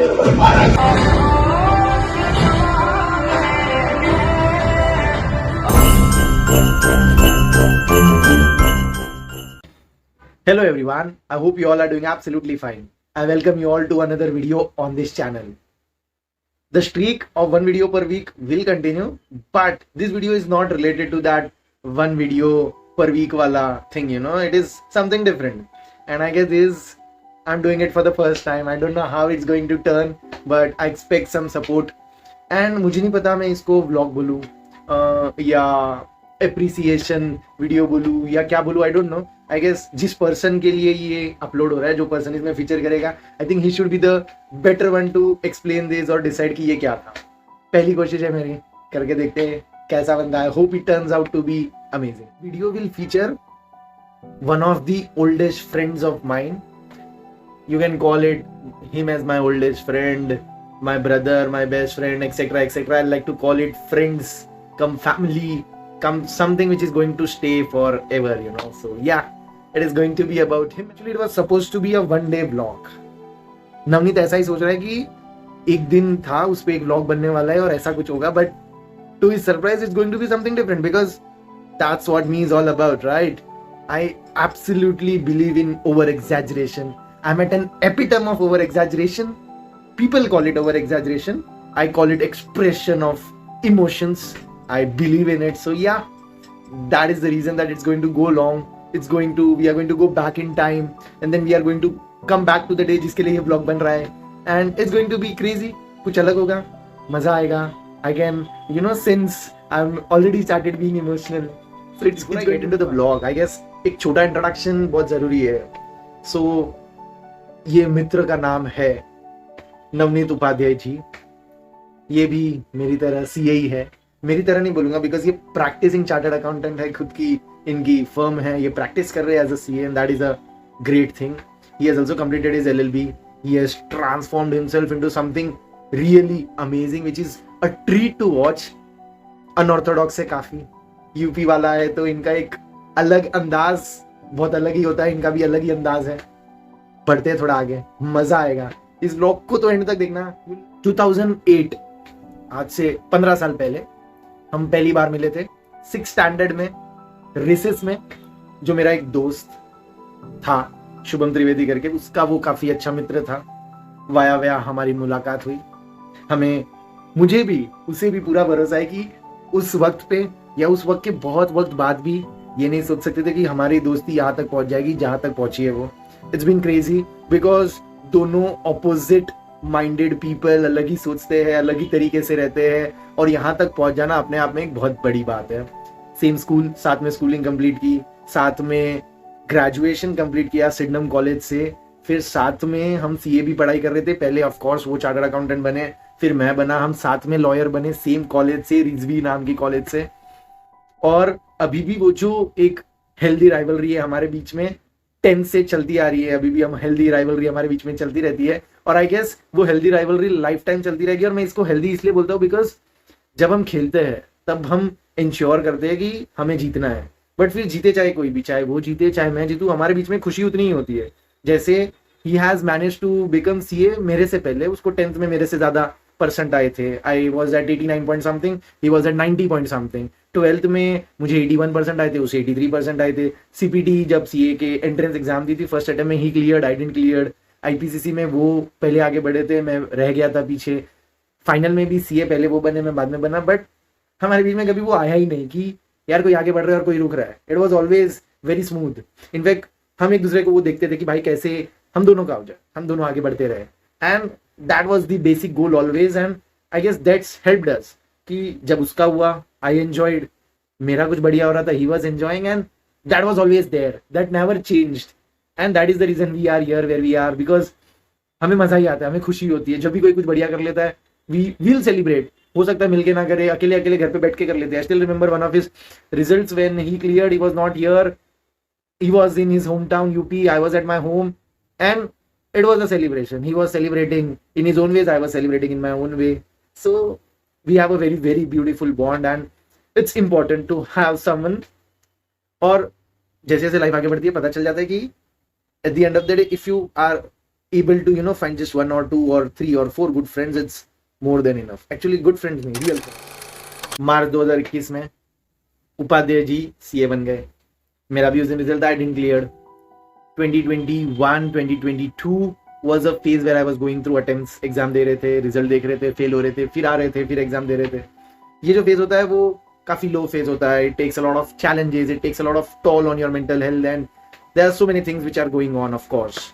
Hello everyone, I hope you all are doing absolutely fine. I welcome you all to another video on this channel. The streak of one video per week will continue, but this video is not related to that one video per week wala thing, it is something different. And I guess I'm doing it for the first time. I don't know how it's going to turn, but I expect some support. And मुझे नहीं पता मैं इसको vlog बोलूँ या appreciation video बोलूँ या क्या बोलूँ, I don't know. I guess जिस पर्सन के लिए ये अपलोड हो रहा है, जो पर्सन इसमें फीचर करेगा, I think he should be the better one two explain this और डिसाइड कि ये क्या था. पहली कोशिश है मेरी, करके देखते हैं कैसा बनता है. Hope it turns out to be amazing. Video will feature one of the oldest friends of mine. You can call it him as my oldest friend, my brother, my best friend, etc, etc. I like to call it friends come family, come something which is going to stay forever, so yeah, it is going to be about him. Actually it was supposed to be a one day vlog. Navneet ऐसा ही सोच रहा है कि एक दिन था, उस पे एक vlog बनने वाला है और ऐसा कुछ होगा, but to his surprise it's going to be something different, because that's what me is all about, right? I absolutely believe in over exaggeration. I'm at an epitome of over exaggeration. People call it over exaggeration. I call it expression of emotions. I believe in it. So yeah, that is the reason that it's going to go long. We are going to go back in time, and then we are going to come back to the day जिसके लिए ये vlog बन रहा है, and it's going to be crazy. कुछ अलग होगा, मजा आएगा. Again, since I'm already started being emotional, so it's going to get into the vlog. I guess एक छोटा introduction बहुत जरूरी है. So ये मित्र का नाम है नवनीत उपाध्याय जी. ये भी मेरी तरह सीए ही है. मेरी तरह नहीं बोलूंगा, बिकॉज ये प्रैक्टिसिंग चार्टर्ड अकाउंटेंट है, खुद की इनकी फर्म है, ये प्रैक्टिस कर रहे हैं as a CA, and that is a great thing. He has also completed his LLB. He has transformed himself into something really amazing, which is a treat to watch. Unorthodox है काफी, UP वाला है, तो इनका एक अलग अंदाज बहुत अलग ही होता है, इनका भी अलग ही अंदाज है. बढ़ते थोड़ा आगे, मजा आएगा. इस ब्लॉग को तो एंड तक देखना. 2008, आज से 15 साल पहले हम पहली बार मिले थे 6th स्टैंडर्ड में, रिसेस में. जो मेरा एक दोस्त था शुभम त्रिवेदी करके, उसका वो काफी अच्छा मित्र था. वाया हमारी मुलाकात हुई. मुझे भी उसे भी पूरा भरोसा है कि उस वक्त पे या उस वक्त के बहुत वक्त बाद भी ये नहीं सोच सकते थे कि हमारी दोस्ती यहाँ तक पहुंच जाएगी जहां तक पहुंची है वो. इट्स बीन क्रेजी, बिकॉज दोनों ऑपोजिट माइंडेड पीपल अलग ही सोचते हैं, अलग ही तरीके से रहते हैं, और यहाँ तक पहुंच जाना अपने आप में एक बहुत बड़ी बात है. सेम स्कूल, साथ में स्कूलिंग कंप्लीट की, साथ में ग्रेजुएशन कंप्लीट किया सिडनम कॉलेज से, फिर साथ में हम सीए भी पढ़ाई कर रहे थे. पहले ऑफ कोर्स वो चार्टर्ड अकाउंटेंट बने, फिर मैं बना, हम साथ में लॉयर बने सेम कॉलेज से, रिजवी नाम की कॉलेज से. और अभी भी वो जो एक हेल्दी राइवलरी है हमारे बीच में 10 से चलती आ रही है, अभी भी हम हेल्दी राइवलरी हमारे बीच में चलती रहती है. और आई गेस वो हेल्दी राइवलरी लाइफ टाइम चलती रहेगी. और मैं इसको हेल्दी इसलिए बोलता हूँ बिकॉज जब हम खेलते हैं तब हम इंश्योर करते हैं कि हमें जीतना है, बट फिर जीते चाहे कोई भी, चाहे वो जीते चाहे मैं जीतूं, हमारे बीच में खुशी उतनी ही होती है. जैसे he has manage to become CA मेरे से पहले, उसको 10th में मेरे से ज्यादा परसेंट आए थे. I was at 89 point something, he was at 90 point something. 12th में मुझे 81% आए थे, उसे 83% आए थे. सीपीटी जब सीए के एंट्रेंस एग्जाम दी थी, फर्स्ट अटेम्प्ट में ही cleared, I didn't cleared. IPCC में वो पहले आगे बढ़े थे, मैं रह गया था पीछे. फाइनल में भी सीए पहले वो बने, मैं बाद में बना. बट हमारे बीच में कभी वो आया ही नहीं कि यार कोई आगे बढ़ रहा है और कोई रुक रहा है. It was always very smooth. In fact हम एक दूसरे को वो देखते थे कि भाई कैसे हम दोनों का हो जाए, हम दोनों आगे बढ़ते रहे. And that was the basic goal always. And I guess that's helped us कि जब उसका हुआ, आई एंजॉयड, मेरा कुछ बढ़िया हो रहा था, he was enjoying, and that was always there. That never changed, and that is the reason we are here where we are. Because हमें मजा ही आता है, हमें खुशी होती है जब भी कोई कुछ बढ़िया कर लेता है. We will celebrate. हो सकता है मिलके ना करे, अकेले अकेले घर पे बैठ के कर लेते हैं. I still remember one of his results when he cleared. He was not here, he was in his home town UP, I was at my home, and it was a celebration. He was celebrating in his own ways, I was celebrating in my own way. So we have a very very beautiful bond, and it's important to have someone. और जैसे जैसे life आगे बढ़ती है पता चल जाता है कि at the end of the day if you are able to find just 1 or 2 or 3 or 4 good friends, it's more than enough. Actually good friends नहीं, real friends. मार्च 2021 में उपाध्याय जी सीए बन गए. मेरा भी उस दिन रिजल्ट आया, didn't clear. 2021 2022 was a phase where I was going through attempts. Exam दे रहे थे, रिजल्ट देख रहे थे, फेल हो रहे थे, फिर आ रहे थे, फिर एग्जाम दे रहे थे. ये जो फेज होता है वो काफी लो फेज होता है. It takes a lot of challenges, it takes a lot of toll on your mental health, and there are so many things which are going on of course.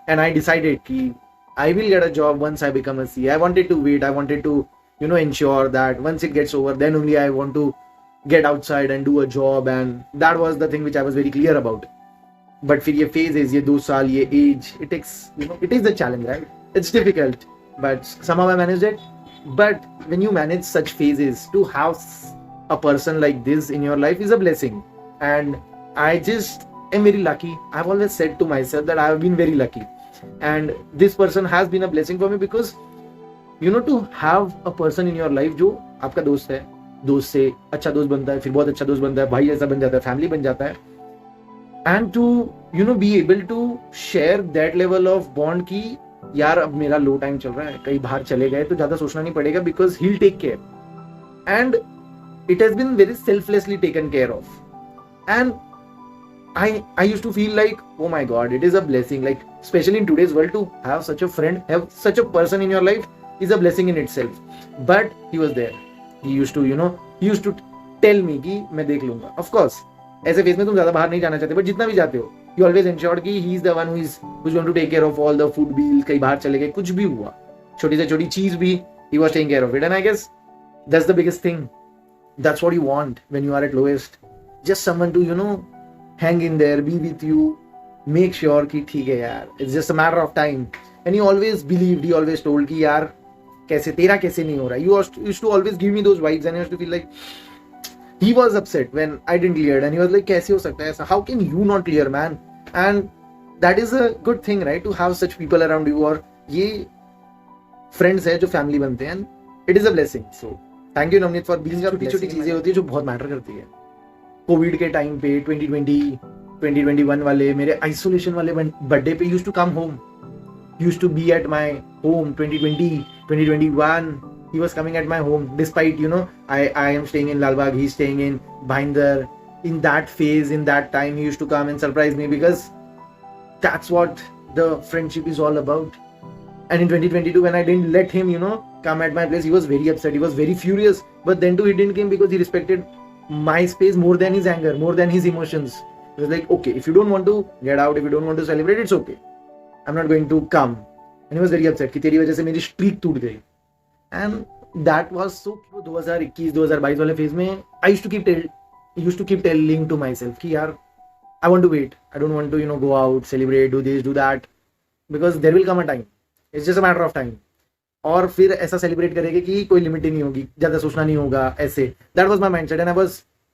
And I decided कि I will get a job once I become a CA. I wanted to wait. I wanted to, ensure that once it gets over, then only I want to get outside and do a job. And that was the thing which I was very clear about. But फिर ये phases, ये 2 साल, ये age, it takes, it is the challenge, right? It's difficult, but somehow I managed it. But when you manage such phases, to have a person like this in your life is a blessing. And I just am very lucky. I've always said to myself that I have been very lucky. And this person has been a blessing for me because to have a person in your life जो आपका दोस्त है, दोस्त से अच्छा दोस्त बनता है, फिर बहुत अच्छा दोस्त बनता है, भाई ऐसा बन जाता है, फैमिली बन जाता है. And to be able to share that level of bond कि यार अब मेरा लो टाइम चल रहा है, कहीं बाहर चले गए तो ज्यादा सोचना नहीं पड़ेगा because he'll take care. And it has been very selflessly taken care of. And I used to feel like, oh my God, it is a blessing. Like, especially in today's world, to have such a friend, have such a person in your life is a blessing in itself. But he was there. He used to tell me कि मैं देख लूंगा. Of course, ऐसे phase में तुम ज्यादा बाहर नहीं जाना चाहते, but जितना भी जाते हो, you always ensured कि he is the one who's going to take care of all the food bills. कहीं बाहर चले गए, कुछ भी हुआ, छोटी से छोटी चीज भी, he was taking care of it. And I guess that's the biggest thing. That's what you want when you are at lowest. Just someone to hang in there, be with you, make sure कि ठीक है यार, it's just a matter of time. And he always believed, he always told कि यार कैसे तेरा कैसे नहीं हो रहा. You used to always give me those vibes, and I used to feel like he was upset when I didn't clear, and he was like कैसे हो सकता है ऐसा, how can you not clear, man? And that is a good thing, right, to have such people around you. और ये friends है जो family बनते हैं, and it is a blessing. So thank you Navneet for being. छोटी छोटी चीजें होती है जो बहुत मैटर करती है. कोविड के टाइम पे 2020 2021 वाले मेरे आइसोलेशन वाले बर्थडे पे used to come home, used to be at my home. 2020 2021 he was coming at my home, despite I am staying in Lalbagh, he's staying in Bhayandar. In that phase, in that time, he used to come and surprise me, because that's what the friendship is all about. And in 2022, when I didn't let him come at my place, he was very upset, he was very furious. But then too, he didn't come because he respected my space more than his anger, more than his emotions. He was like, okay, if you don't want to get out, if you don't want to celebrate, it's okay, I'm not going to come. And he was very upset कि तेरी वजह से मेरी streak टूट गई. And that was so 2021-2022 वाले phase में I used to keep telling to myself कि यार I want to wait, I don't want to go out, celebrate, do this, do that, because there will come a time, it's just a matter of time. और फिर ऐसा celebrate करेंगे कि कोई limit ही नहीं होगी, ज्यादा सोचना नहीं होगा, ऐसे. That was my mindset, and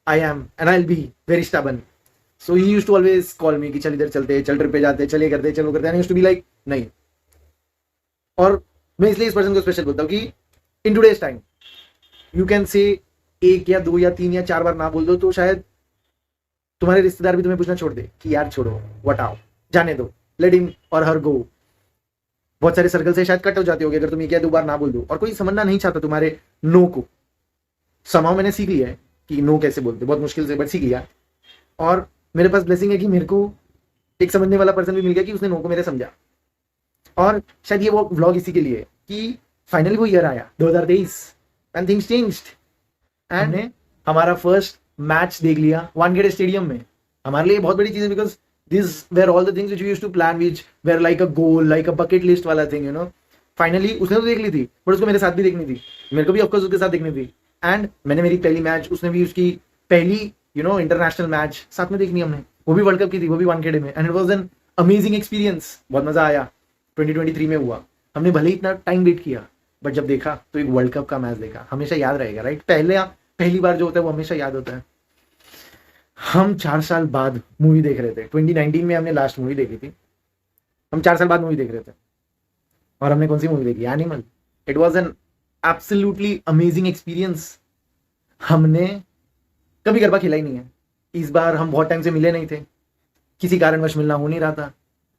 I am and I will be very stubborn. So he used to always call me कि चल इधर चलते, चल ट्रिप पे जाते, चले करते, चलो करते. And used to be like नहीं. और मैं इसलिए इस पर्सन को स्पेशल बोलता हूँ कि in today's time you can say 1 या 2 या 3 या 4 बार ना बोल दो तो शायद तुम्हारे रिश्तेदार भी तुम्हें पूछना छोड़ दे कि यार छोड़ो, वटाओ, जाने दो, लेट हिम और हर गो. बहुत सारे सर्कल से शायद कट हो जाते होगे अगर तुम 1 या 2 बार ना बोल दो, और कोई समझना नहीं चाहता तुम्हारे नो को. समाव मैंने सीख लिया है कि नो कैसे बोलते, बहुत मुश्किल से, बट सीख लिया. और मेरे पास ब्लेसिंग है कि मेरे को एक समझने वाला पर्सन भी मिल गया कि उसने नो को मेरे समझा. और शायद ये वो व्लॉग इसी के लिए कि फाइनली वो ईयर आया 2023 एंड थिंग्स चेंज्ड. एंड हमारा फर्स्ट मैच देख लिया वानखेड़े स्टेडियम में. हमारे लिए बहुत बड़ी चीज है, because these were all the things which we used to plan, which were like a goal, like a bucket list वाला thing, Finally उसने तो देख ली थी, but उसको मेरे साथ भी देखनी थी, मेरे को भी ऑफकोर्स उसके साथ देखनी थी. एंड मैंने मेरी पहली मैच, उसने भी उसकी पहली इंटरनेशनल मैच साथ में देखनी हमने. वो भी वर्ल्ड कप की थी, वो भी वानखेड़े में. And it was an amazing experience, बहुत मजा आया. 2023 में हुआ. हमने भले ही इतना टाइम वेट किया, बट जब देखा तो एक वर्ल्ड कप का मैच देखा. हमेशा याद रहेगा, राइट? पहली बार जो होता है वो हमेशा याद होता है. हम 4 साल बाद मूवी देख रहे थे. 2019 में हमने लास्ट मूवी देखी थी. हम 4 साल बाद मूवी देख रहे थे, और हमने कौन सी मूवी देखी? Animal. It was an absolutely amazing experience. हमने कभी गरबा खेला ही नहीं है. इस बार हम बहुत टाइम से मिले नहीं थे, किसी कारणवश मिलना हो नहीं रहा था.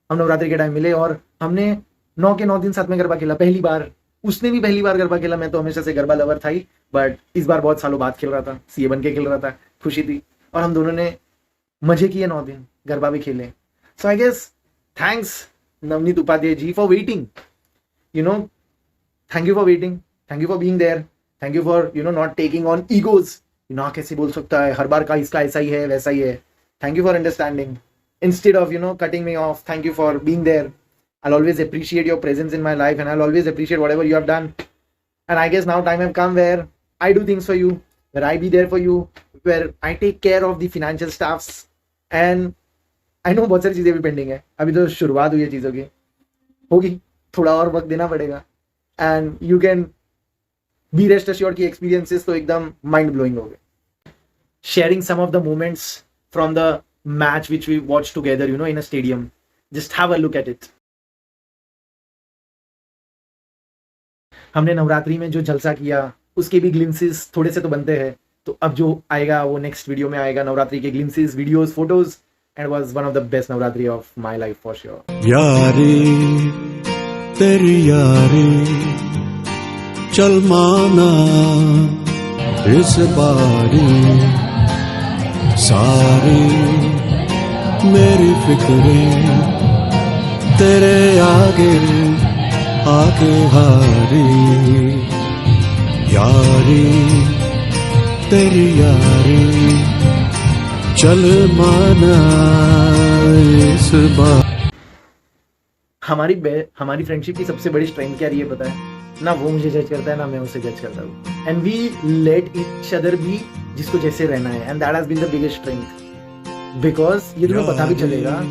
हम नवरात्रि के टाइम मिले और हमने 9 के 9 दिन साथ में गरबा खेला पहली बार। उसने भी पहली बार गरबा खेला। मैं तो हमेशा से गरबा लवर था ही, बट इस बार बहुत सालों बाद खेल रहा था, सीए बन के खेल रहा था, खुशी थी। और हम दोनों ने मजे किए 9 दिन, गरबा भी खेले। So I guess thanks Navneet Upadhyay ji for waiting, you know, thank you for waiting, thank you for being there, thank you for not taking on egos. ना कैसे बोल सकता है हर बार का इसका ऐसा ही है वैसा ही है। Thank you for understanding instead of cutting me off. Thank you for being there. I'll always appreciate your presence in my life, and I'll always appreciate whatever you have done. And I guess now time have come where I do things for you, where I be there for you, where I take care of the financial staffs. And I know बहुत सारी चीजें भी pending है, अभी तो शुरुआत हुई है चीजों की, होगी, थोड़ा और वक्त देना पड़ेगा। And you can be rest assured कि experiences तो एकदम mind blowing हो गए। Sharing some of the moments from the match which we watched together, in a stadium. Just have a look at it. हमने नवरात्रि में जो जलसा किया उसके भी ग्लिम्सेस थोड़े से तो बनते हैं, तो अब जो आएगा वो नेक्स्ट वीडियो में आएगा, नवरात्रि के glimpses, videos, photos, and was one of the best Navratri of my life for sure. यारी तेरी यारी चल माना इस बारी, सारी मेरी फिक्रें तेरे आगे आगे हारी। यारी तेरी यारी चल माना इस बार। हमारी फ्रेंडशिप की सबसे बड़ी स्ट्रेंथ क्या रही है पता है? ना वो मुझे जज करता है ना मैं उसे जज करता हूँ, and we let each other be जिसको जैसे रहना है, and that has been the biggest strength. Because ये तुम्हें पता भी चलेगा,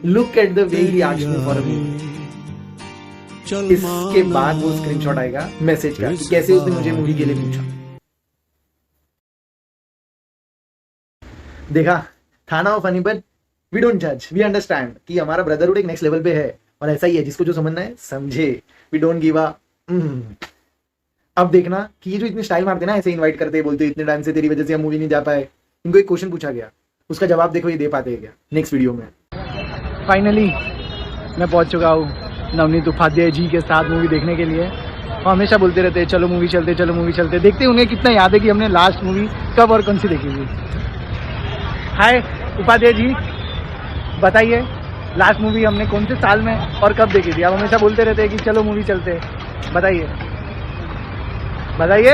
look at the way he asked me for a movie. इसके बाद वो स्क्रीनशॉट आएगा मैसेज का कि कैसे उसने मुझे मूवी के लिए पूछा। देखा, था ना वो फनी, बट वी डोंट जज, वी अंडरस्टैंड कि हमारा ब्रदरहुड एक नेक्स्ट लेवल पे है, और ऐसा ही है, जिसको जो समझना है समझे। वी डोंट गिव अ अब देखना कि ये जो इतने स्टाइल मारते ना, ऐसे इनवाइट करते बोलते इतने टाइम से तेरी वजह से हम मूवी नहीं जा पाए। इनको एक क्वेश्चन पूछा गया, उसका जवाब देखो ये दे पाते हैं क्या नेक्स्ट वीडियो में। फाइनली मैं पहुंच चुका हूँ नवनीत उपाध्याय जी के साथ मूवी देखने के लिए। वो हमेशा बोलते रहते हैं चलो मूवी चलते, चलो मूवी चलते। देखते उन्हें कितना याद है कि हमने लास्ट मूवी कब और कौन सी देखी थी। हाय उपाध्याय जी, बताइए लास्ट मूवी हमने कौन से साल में और कब देखी थी? आप हमेशा बोलते रहते हैं कि चलो मूवी चलते, बताइए बताइए।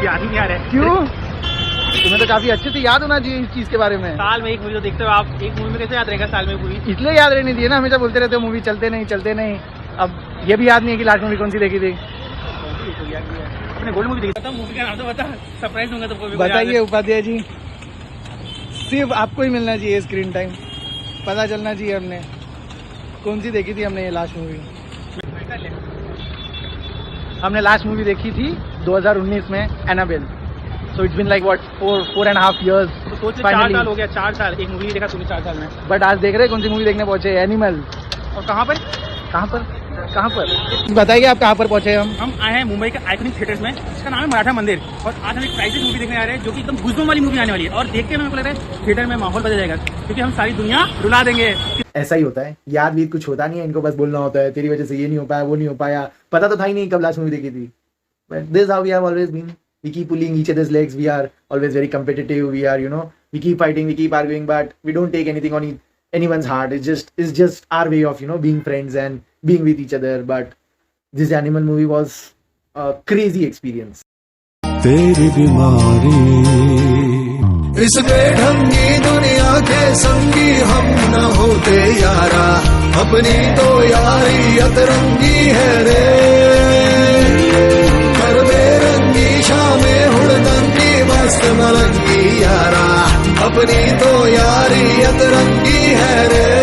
याद ही नहीं आ रहा है। क्यों? तुम्हें तो काफी अच्छे से याद होना चाहिए इस चीज के बारे में। साल में एक मूवी तो देखते हो आप, एक मूवी में कैसे याद रहेगा साल में पूरी? इसलिए याद रहनी चाहिए ना, हमेशा बोलते रहते हो मूवी चलते नहीं चलते नहीं। अब ये भी याद नहीं है कि लास्ट मूवी कौन सी देखी थी। अपने गोल्ड मूवी देखा था, मूवी का नाम तो बता, सरप्राइज दूंगा तुमको। बताइए उपाध्याय जी, सिर्फ आपको ही मिलना चाहिए स्क्रीन टाइम, पता चलना चाहिए हमने कौन सी देखी थी हमने ये लास्ट मूवी। हमने लास्ट मूवी देखी थी 2019 में, Annabelle. So it's been like what 4.5 years। तो सोच 4 साल हो गया, 4 साल एक मूवी देखा तुमने 4 साल में। बट आज देख रहे कौन सी मूवी देखने पहुंचे? एनिमल। और कहाँ पर? कहाँ पर कहाँ पर बताइए आप कहाँ पर पहुंचे? हम आए हैं मुंबई के आइकॉनिक थिएटर्स में, जिसका नाम है मराठा मंदिर। और आज हम एक प्राइवेट मूवी देखने आ रहे हैं, जो कि एकदम गुज़बम वाली मूवी आने वाली है। और देख के मेरे को लग रहा है थिएटर में माहौल बदल जाएगा, क्योंकि हम सारी दुनिया रुला देंगे। ऐसा ही होता है, याद भी कुछ होता नहीं है इनको, बस बोलना होता है तेरी वजह से ये नहीं हो पाया, वो नहीं हो पाया। पता तो था ही नहीं कब लास्ट मूवी देखी थी। But this how we have always been, we keep pulling each others legs, we are always very competitive, we are we keep fighting, we keep arguing, but we don't take anything on anyone's heart. It's just our way of being friends and being with each other. But this Animal movie was a crazy experience. तेरी बीमारी इस बेढंगी दुनिया के संगी हम न होते यारा, अपनी तो यारी अतरंगी है रे। कर बेरंगी शामें हुड़दंगी मस्त मलंगी यारा, अपनी तो यारी अतरंगी है रे।